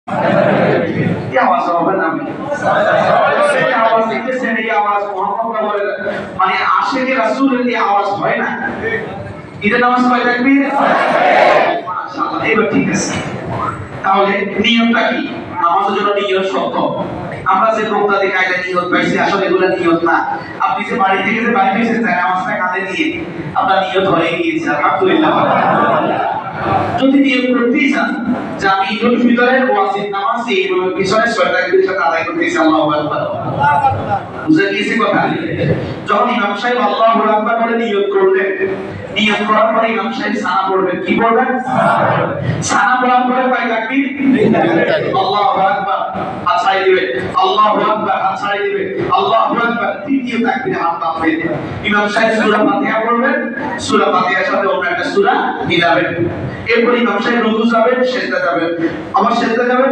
এই আওয়াজ হবে না এই আওয়াজ দিতেছেন এই আওয়াজ মুহাম্মদ মানে আশিকে রাসূলের এই আওয়াজ হয় না ঈদের নামাজ কয় তাকবীর মাশাআল্লাহ এবার ঠিক আছে তাহলে নিয়মটা কি নামাজের জন্য নিয়ত শর্ত আমরা যে বক্তাদের কায়দা নিয়ত পাইছি আসলে এগুলো নিয়ত না আপনি যে বাড়ি থেকে যে বাইরে এসেছেন নামাজটা কাঁধে নিয়ে আপনার নিয়ত হয়ে গিয়েছে আলহামদুলিল্লাহ যদি নিয়ত করতেই চান যে আমি ঈদুল ফিতরের ওয়াজিব নামাজ এই পিছনে 6 তাকবীরের সাথে আদায় করতেছি আল্লাহু আকবার বুঝে গিয়েছে কথা যখন ইমাম সাহেব আল্লাহু আকবার বলে নিয়ত করলেন নিয়ত করার পরে ইমাম সাহেব সানা পড়বেন কি পড়বেন সানা পড়ার পরে কয় তাকবীর আল্লাহু আকবার হাত ছাড়িয়ে দিবে আল্লাহু আকবার হাত ছাড়িয়ে দিবে আল্লাহু আকবার তৃতীয় তাকবীরে হাত বাঁধবেন ইমাম সাহেব সূরা ফাতিহা পড়বেন সূরা ফাতিহার সাথে অন্য একটা সূরা মিলাবেন এরপর ইমাম সাহেব রুকু যাবেন সিজদা যাবেন আবার সিজদা যাবেন